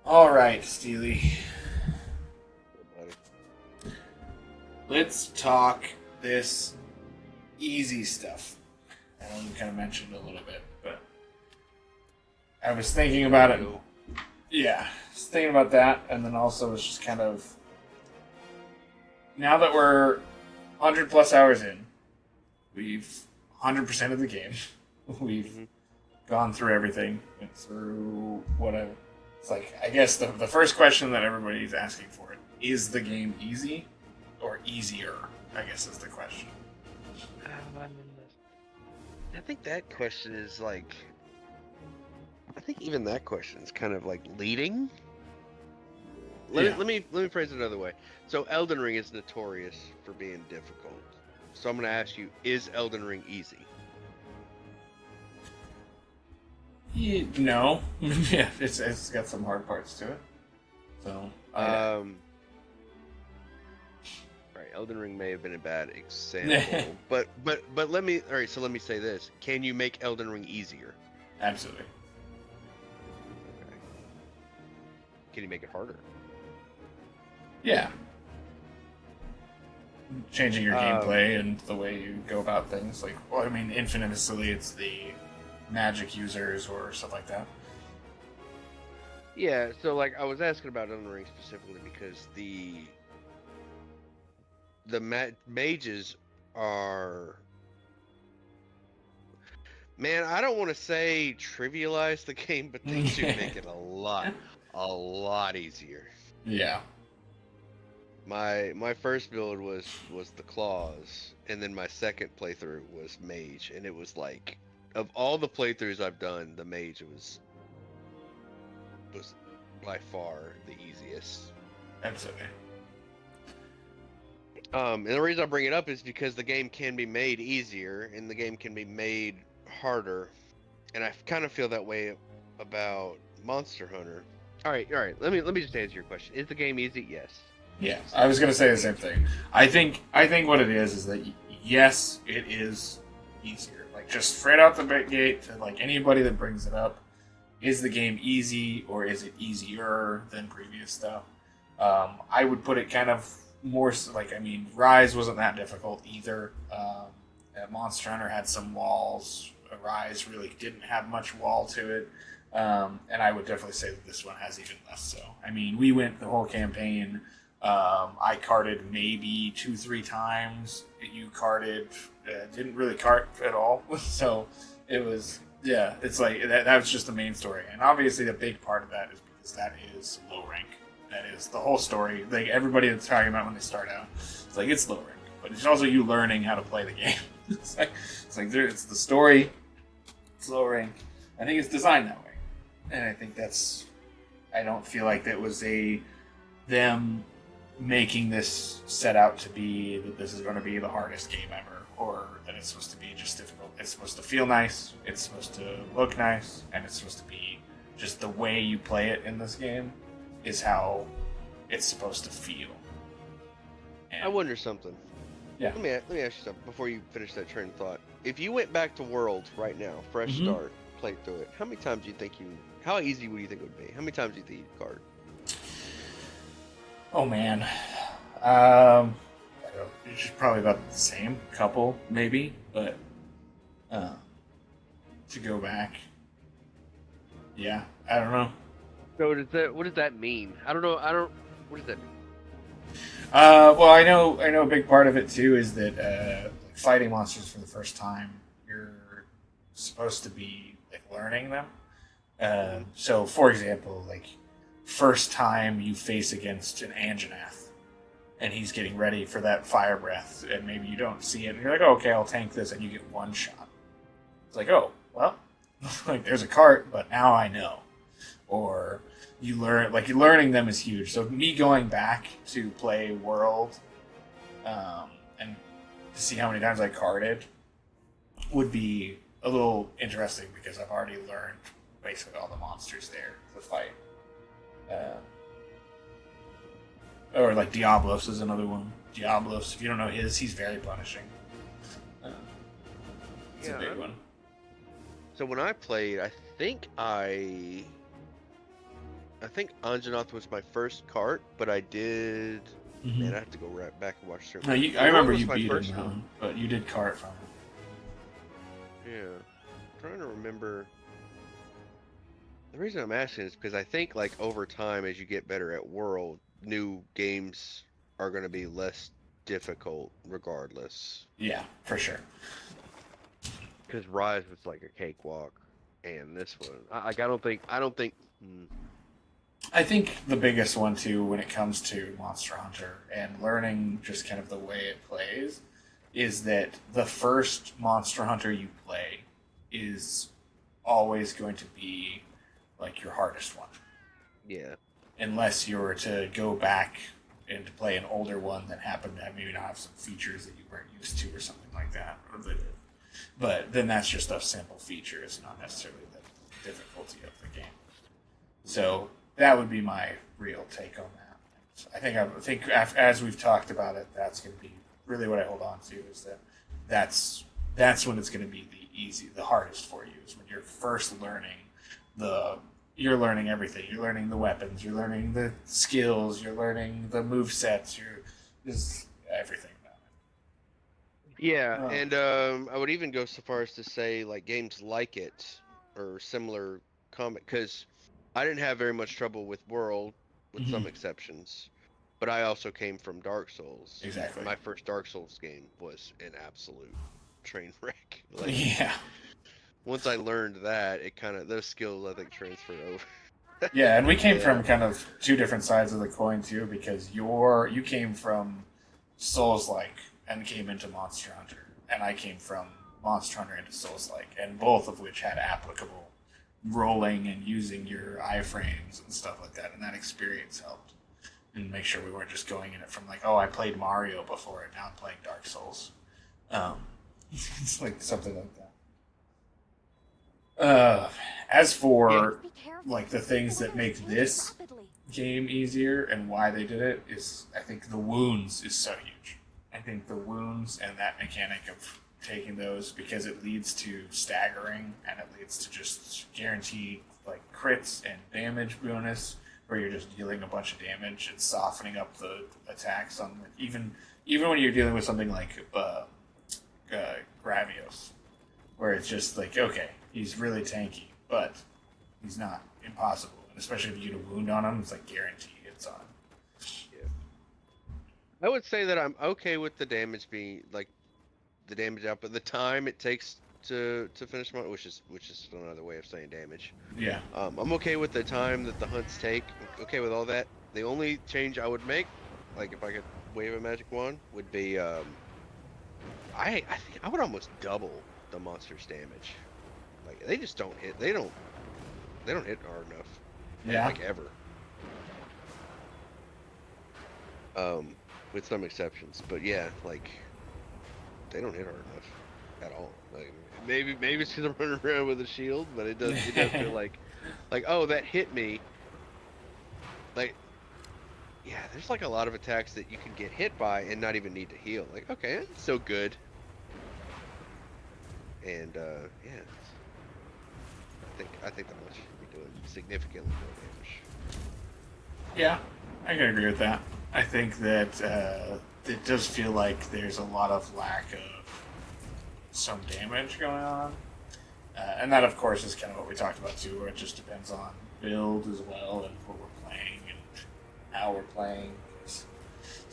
All right, Steely. Buddy. Let's talk this easy stuff. I know you kind of mentioned a little bit, but I was thinking about it. Go. Yeah, I was thinking about that, and then also was just kind of now that we're 100 plus hours in, we've 100% of the game. We've Mhm. gone through everything, went through whatever. It's like, I guess the first question that everybody's asking for it is the game easy or easier? I guess is the question. Um, I think that question is like. I think even that question is kind of like leading. Let me Yeah, let me let me phrase it another way. So Elden Ring is notorious for being difficult. So I'm gonna ask you: is Elden Ring easy? no, yeah, it's got some hard parts to it. So, Um, right. Elden Ring may have been a bad yeah. example, but let me. All right. So let me say this: can you make Elden Ring easier? Absolutely. Okay. Can you make it harder? Yeah, changing your Um, gameplay and the way you go about things. Like, well, I mean, infamously, it's the magic users or stuff like that. yeah. So like I was asking about Elden Ring specifically because the mages are, man, I don't want to say trivialize the game, but they do make it a lot easier. Yeah, My first build was the claws, and then my second playthrough was mage, and it was like, of all the playthroughs I've done, the mage was by far the easiest. absolutely. And the reason I bring it up is because the game can be made easier, and the game can be made harder, and I kind of feel that way about Monster Hunter. All right. Let me just answer your question. Is the game easy? Yes. Yeah, It's I was gonna say the the same answer. thing. I think what it is that yes, it is easier. Like just straight out the gate to like anybody that brings it up, is the game easy or is it easier than previous stuff? I would put it kind of more like, I mean, Rise wasn't that difficult either. Monster Hunter had some walls. Rise really didn't have much wall to it. And I would definitely say that this one has even less so. I mean, we went the whole campaign. I carted maybe 2, 3 times. You carted, didn't really cart at all. So it was, yeah, it's like that was just the main story. And obviously, a big part of that is because that is low rank. That is the whole story. Like everybody that's talking about when they start out, it's like it's low rank, but it's also you learning how to play the game. it's like it's the story. It's low rank. I think it's designed that way, and I think that's. I don't feel like that was a them making this set out to be that this is going to be the hardest game ever, or that it's supposed to be just difficult. It's supposed to feel nice. It's supposed to look nice, and it's supposed to be just the way you play it in this game is how it's supposed to feel. I And wonder something. yeah. Let me ask you something before you finish that train of thought. If you went back to World right now, fresh Mm-hmm. start, played through it, how many times do you think you? How easy would you think it would be? How many times do you think you'd card? Oh man. I don't know, it's just probably about the same couple, maybe, but uh, to go back, yeah, I don't know. So does that? What does that mean? I don't know. I don't. What does that mean? Well, I know a big part of it too is that like fighting monsters for the first time, you're supposed to be like learning them. Hmm. So, for example, like first time you face against an Anjanath, and he's getting ready for that fire breath, and maybe you don't see it, and you're like, oh, okay, I'll tank this, and you get one shot. It's like, oh, well, like there's a cart, but now I know. Or you learn, like learning them is huge. So me going back to play World, and to see how many times I carded would be a little interesting because I've already learned basically all the monsters there to fight. Uh, or like Diablos is another one. Diablos, if you don't know his, he's very punishing. Uh, it's a Yeah. big one. So when I played, I think I I think Anjanath was my first cart, but I did. Man, I have to go right back and watch No, certain. I remember was you my beat him, first one. but you did cart from him. Yeah, I'm trying to remember. The reason I'm asking is because I think like over time, as you get better at World, new games are going to be less difficult, regardless. Yeah, for sure. Because Rise was like a cakewalk, and this one, I don't think. I think the biggest one too, when it comes to Monster Hunter and learning just kind of the way it plays, is that the first Monster Hunter you play is always going to be like your hardest one, Yeah, unless you were to go back and to play an older one that happened to have maybe not have some features that you weren't used to or something like that. But then that's just a simple feature. It's not necessarily the difficulty of the game. So that would be my real take on that. I think as we've talked about it, that's going to be really what I hold on to is that that's when it's going to be the hardest for you is when you're first learning you're learning everything. You're learning the weapons. You're learning the skills. You're learning the move sets. Just everything about yeah, Oh. and I would even go so far as to say like games like it or similar comic because I didn't have very much trouble with World, it. with some exceptions, but I also came from Dark Souls. Exactly. My first Dark Souls game was an absolute train wreck. Like Yeah. once I learned that, it kind of those skills I think transferred over. Yeah, and we came Yeah. from kind of two different sides of the coin too, because you came from Souls like and came into Monster Hunter, and I came from Monster Hunter into Souls like, and both of which had applicable rolling and using your iframes and stuff like that, and that experience helped. And make sure we weren't just going in it from like, oh, I played Mario before, and now I'm playing Dark Souls. It's like something like that. As for like the things that make this game easier and why they did it is I think the wounds is so huge. I think the wounds and that mechanic of taking those because it leads to staggering and it leads to just guaranteed like crits and damage bonus where you're just dealing a bunch of damage and softening up the attacks on even when you're dealing with something like Gravios where it's just like okay he's really tanky but he's not impossible. And especially if you get a wound on him, it's like guaranteed it's on. Yeah. I would say that I'm okay with the damage being like the damage output, the time it takes to finish one, which is another way of saying damage. Yeah. I'm okay with the time that the hunts take. I'm okay with all that. The only change I would make, like if I could wave a magic wand, would be I think I would almost double the monster's damage. Like they just don't hit. They don't hit hard enough. Yeah. Like ever. With some exceptions, but yeah, like they don't hit hard enough at all. Like maybe it's because I'm running around with a shield, but it does feel like oh that hit me. Like yeah, there's like a lot of attacks that you can get hit by and not even need to heal. Like okay, it's so good. And yeah, I think the monster should be doing significantly more damage. Yeah, I can agree with that. I think that it does feel like there's a lot of lack of some damage going on. And that, of course, is kind of what we talked about, too, where it just depends on build as well and what we're playing and how we're playing. So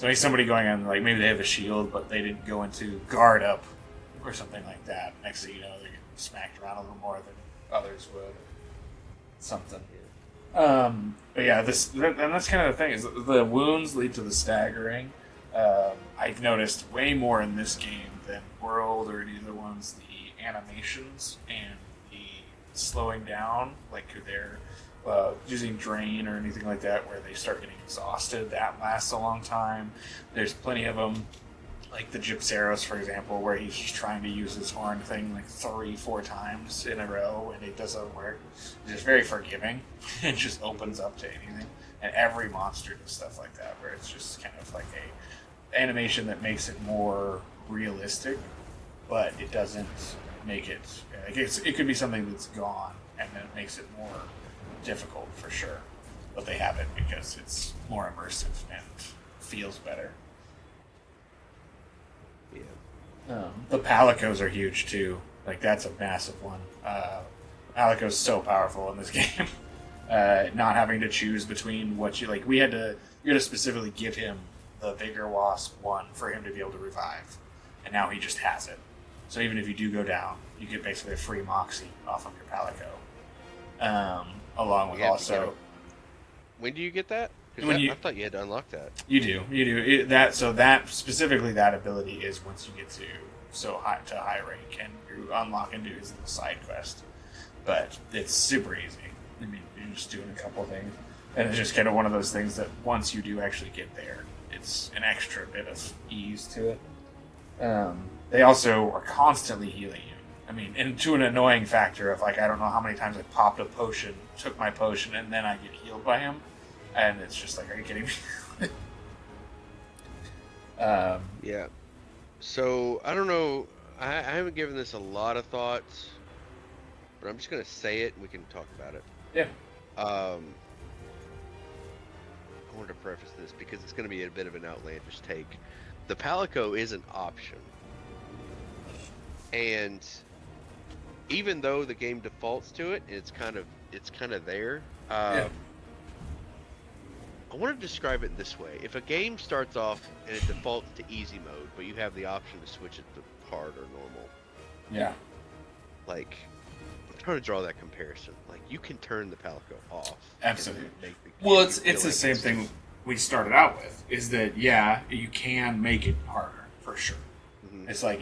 maybe somebody going on, like, maybe they have a shield, but they didn't go into guard up or something like that. Next thing you know, they're getting smacked around a little more than others would. Something. But yeah, and that's kind of the thing is the wounds lead to the staggering. I've noticed way more in this game than World or any other ones the animations and the slowing down, like they're using drain or anything like that, where they start getting exhausted. That lasts a long time. There's plenty of them. Like the Gypceros, for example, where he's just trying to use his horn thing like 3-4 times in a row and it doesn't work. It's just very forgiving. It just opens up to anything. And every monster does stuff like that, where it's just kind of like a animation that makes it more realistic, but it doesn't make it. Like it could be something that's gone, and then it makes it more difficult for sure. but they have it because it's more immersive and feels better. Yeah. The Palicos are huge too. Like that's a massive one. Palico's so powerful in this game. Not having to choose between what you like. You had to specifically give him the Vigor Wasp one for him to be able to revive, and now he just has it. So even if you do go down, you get basically a free Moxie off of your Palico. Along with also. When do you get that? I thought you had to unlock that. You do. That specifically, that ability is once you get to high rank and you unlock and do his little side quest. But it's super easy. I mean, you're just doing a couple things, and it's just kind of one of those things that once you do actually get there, it's an extra bit of ease to it. They also are constantly healing you. I mean, and to an annoying factor of like I don't know how many times I popped a potion, took my potion, and then I get healed by him, and it's just like, are you kidding me? Yeah. So I don't know. I haven't given this a lot of thoughts, but I'm just gonna say it and we can talk about it. Yeah. I wanted to preface this because it's gonna be a bit of an outlandish take. The Palico is an option, and even though the game defaults to it, it's kind of there. Yeah. I want to describe it this way: if a game starts off and it defaults to easy mode, but you have the option to switch it to hard or normal. Yeah. Like, I'm trying to draw that comparison. Like, you can turn the Palico off. Absolutely. Well, it's the same thing we started out with. Is that you can make it harder for sure. Mm-hmm. It's like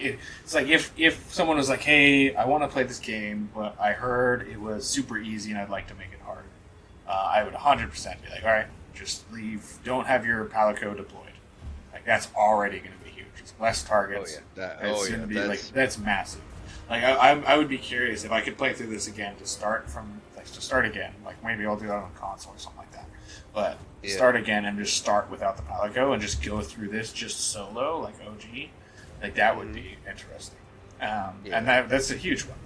if someone was like, hey, I want to play this game, but I heard it was super easy and I'd like to make it harder. I would 100% be like, all right, just leave. Don't have your Palico deployed. Like that's already going to be huge. It's less targets. That's massive. Like I would be curious if I could play through this again to start again. Like maybe I'll do that on console or something like that. But start again and just start without the Palico and just go through this just solo like OG. Like that would be interesting. And that's a huge one.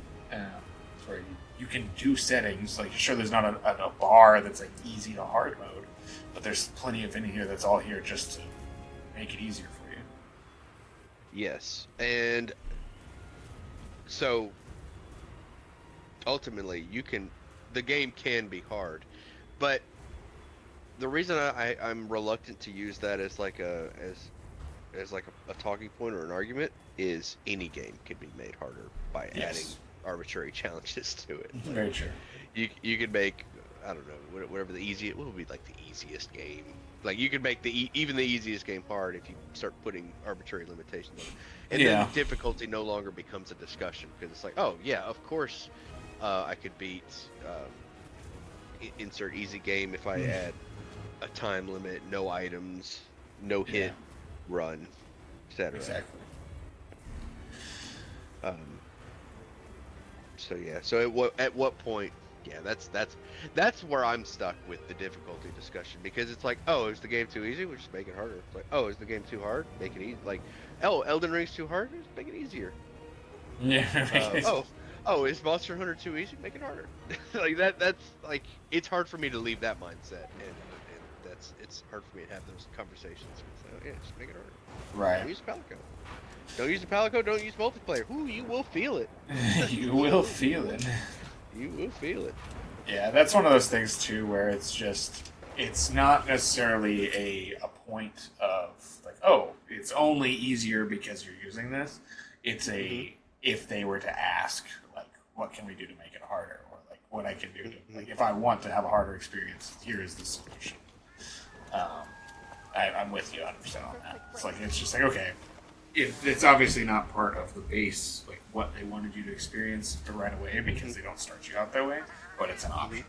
Where you can do settings. Like sure, there's not a bar that's like easy to hard mode, but there's plenty of in here that's all here just to make it easier for you. Yes, and so ultimately the game can be hard, but the reason I'm reluctant to use that as like a talking point or an argument is any game can be made harder by adding arbitrary challenges to it. Like, very true. You could make, I don't know, whatever what would be like the easiest game. Like you could make even the easiest game hard if you start putting arbitrary limitations on it. And then difficulty no longer becomes a discussion because it's like, oh yeah, of course I could beat insert easy game if I add a time limit, no items, no hit run, etc. Exactly. So at what point? Yeah, that's where I'm stuck with the difficulty discussion because it's like, oh, is the game too easy? We'll just make it harder. It's like, oh, is the game too hard? Make it easy. Like, oh, Elden Ring's too hard? Just make it easier. Yeah. Oh, is Monster Hunter too easy? Make it harder. Like that's like it's hard for me to leave that mindset, and it's hard for me to have those conversations. It's like, oh, yeah, just make it harder. Right. Don't use Palico. Don't use the Palico. Don't use multiplayer. Ooh, you will feel it. You will feel it. You will feel it. Yeah, that's one of those things too, where it's not necessarily a point of like, oh, it's only easier because you're using this. It's if they were to ask, like, what can we do to make it harder, or like what I can do to like if I want to have a harder experience, here is the solution. I'm with you 100% on that. It's just like okay. It's obviously not part of the base, like what they wanted you to experience right away, because they don't start you out that way. But it's an option.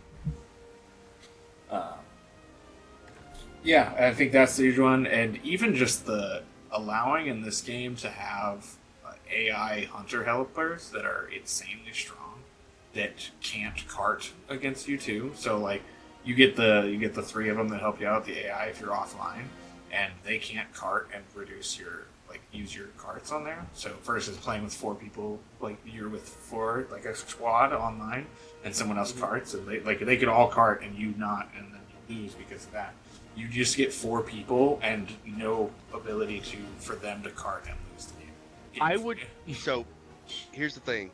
Yeah, I think that's the huge one, and even just the allowing in this game to have AI hunter helpers that are insanely strong that can't cart against you too. So like you get the three of them that help you out, the AI if you're offline, and they can't cart and reduce your use your carts on there. So versus playing with four people, like you're with four, like a squad online, and someone else carts, and they could all cart and you not, and then you lose because of that. You just get 4 people and no ability for them to card and lose the game. I would. So, here's the thing.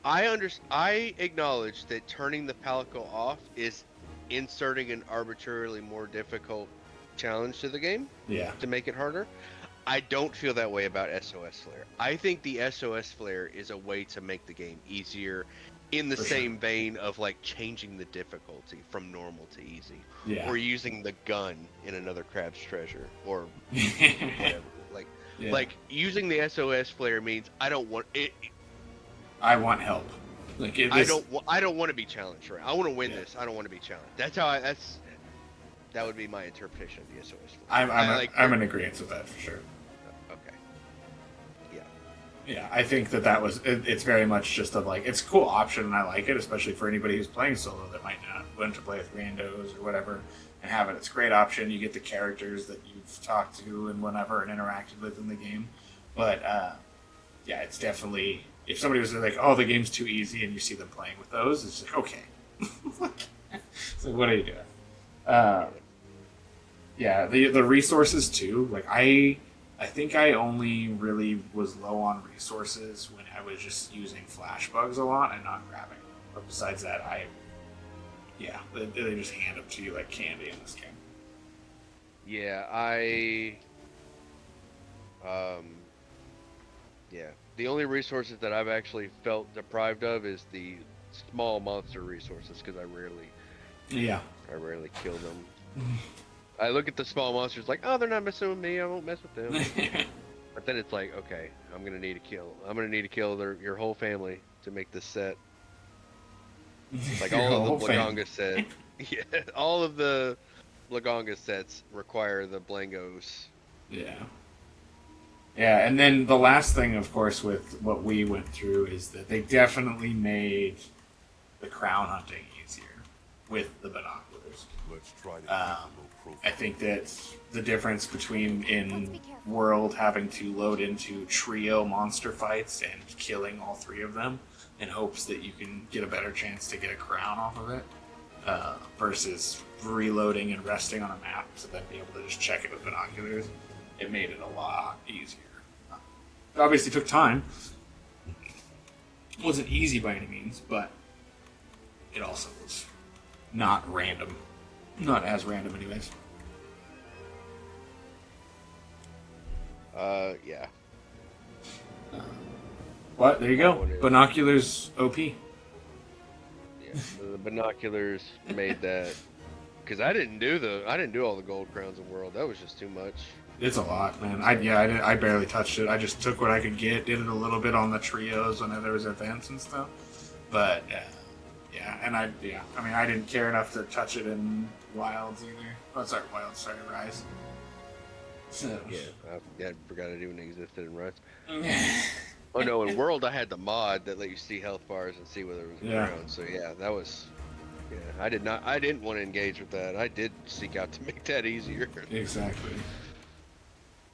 I acknowledge that turning the Palico off is inserting an arbitrarily more difficult challenge to the game. Yeah. To make it harder. I don't feel that way about SOS Flare. I think the SOS Flare is a way to make the game easier, in the same vein of like changing the difficulty from normal to easy, or using the gun in another Crab's Treasure, or whatever. Like using the SOS Flare means I don't want it. I want help. Like I don't want to be challenged. Right? I want to win this. I don't want to be challenged. That would be my interpretation of the SOS Flare. I'm in agreement with that for sure. Okay. Yeah, I think that was it's very much just it's a cool option, and I like it, especially for anybody who's playing solo that might not want to play with randos or whatever, and have it. It's a great option. You get the characters that you've talked to and whatever and interacted with in the game. But yeah, it's definitely, if somebody was like, oh, the game's too easy, and you see them playing with those, it's like, okay. So what are you doing? Yeah, the resources too. Like I think I only really was low on resources when I was just using flash bugs a lot and not grabbing. But besides that, they just hand them to you like candy in this game. Yeah, the only resources that I've actually felt deprived of is the small monster resources, because I rarely kill them. I look at the small monsters like, oh, they're not messing with me. I won't mess with them. But then it's like, okay, I'm gonna need to kill your whole family to make this set. Like all of the Blagonga set. Yeah, all of the Blagonga sets require the Blangos. Yeah. Yeah, and then the last thing, of course, with what we went through is that they definitely made the crown hunting easier with the binoculars. Let's try to I think that the difference between in World having to load into trio monster fights and killing all 3 of them in hopes that you can get a better chance to get a crown off of it, versus reloading and resting on a map to then be able to just check it with binoculars, it made it a lot easier. It obviously took time. It wasn't easy by any means, but it also was not random. Not as random, anyways. Yeah. What? There you go. Binoculars OP. Yeah, the binoculars made that, because I didn't do all the gold crowns in World. That was just too much. It's a lot, man. I barely touched it. I just took what I could get, did it a little bit on the trios when there was events and stuff. But I didn't care enough to touch it in Wilds either. Oh, sorry, Wilds. Sorry, Rise. So. Yeah, I forgot it even existed in Rise. Oh no, in World I had the mod that let you see health bars and see whether it was around. So yeah, that was. Yeah, I didn't want to engage with that. I did seek out to make that easier. Exactly.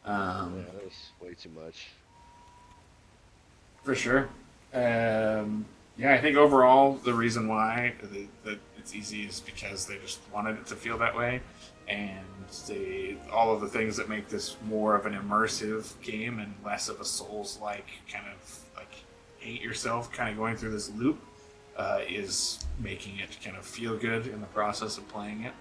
Yeah, that was way too much. For sure. Yeah, I think overall the reason why that it's easy is because they just wanted it to feel that way, and all of the things that make this more of an immersive game and less of a Souls-like kind of like hate yourself kind of going through this loop is making it kind of feel good in the process of playing it.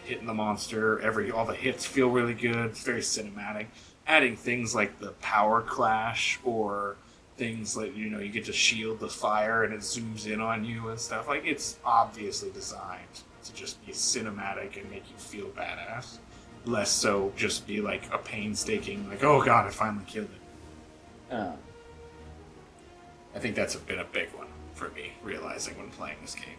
Hitting the monster, all the hits feel really good. It's very cinematic. Adding things like the power clash or things like, you get to shield the fire and it zooms in on you and stuff. Like, it's obviously designed to just be cinematic and make you feel badass. Less so just be like a painstaking, like, oh god, I finally killed it. I think that's been a big one for me, realizing when playing this game.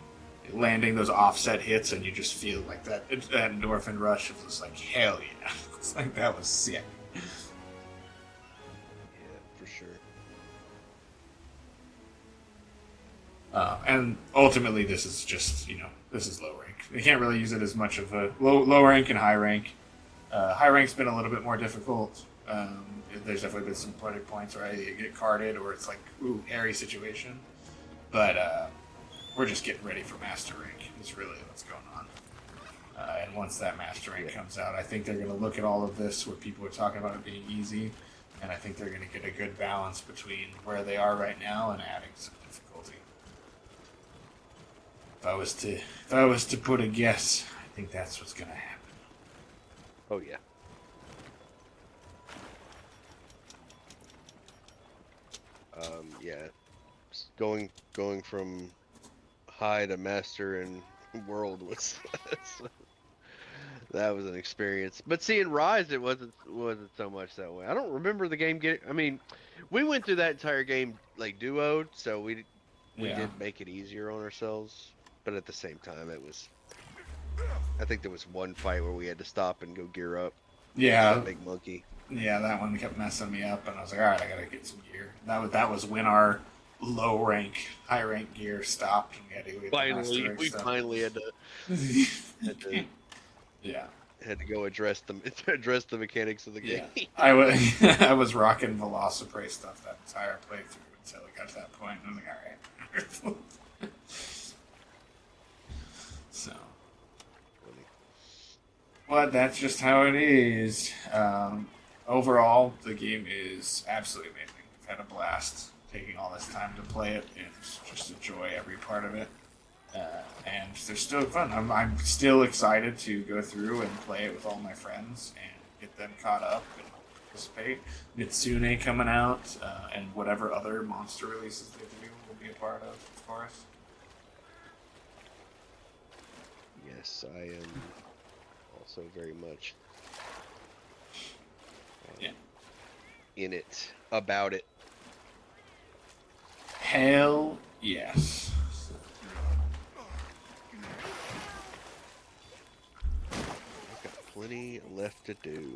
Landing those offset hits and you just feel like that endorphin rush of just like, hell yeah. It's like, that was sick. Yeah, for sure. And ultimately, this is just, this is low rank. You can't really use it as much of a low rank and high rank. High rank's been a little bit more difficult. There's definitely been some points where you get carded or it's like, ooh, hairy situation. But we're just getting ready for Master Rank. Is really what's going on. And once that master rank comes out, I think they're going to look at all of this where people are talking about it being easy, and I think they're going to get a good balance between where they are right now and adding some difficulty. If I was to put a guess, I think that's what's going to happen. Oh yeah. Yeah. Going from high to master and world was that was an experience. But seeing Rise, it wasn't so much that way. I don't remember the game getting. I mean, we went through that entire game like duoed, so we did make it easier on ourselves. But at the same time, it was. I think there was one fight where we had to stop and go gear up. Yeah, That big monkey. yeah, that one kept messing me up, and I was like, all right, I gotta get some gear. That was when our low rank, high rank gear stopped, and we had to go get the master rank We stuff. finally had to Yeah. had to go address the mechanics of the game. Yeah. I was rocking Velociprey stuff that entire playthrough until it got to that point, and I'm like, all right. So, but that's just how it is. Overall, the game is absolutely amazing. I've had a blast taking all this time to play it and just enjoy every part of it. And they're still fun. I'm still excited to go through and play it with all my friends and get them caught up and participate. Mitsune coming out, and whatever other monster releases they do will be a part of course. Yes, I am also very much in it, about it. Hell yes. I've got plenty left to do.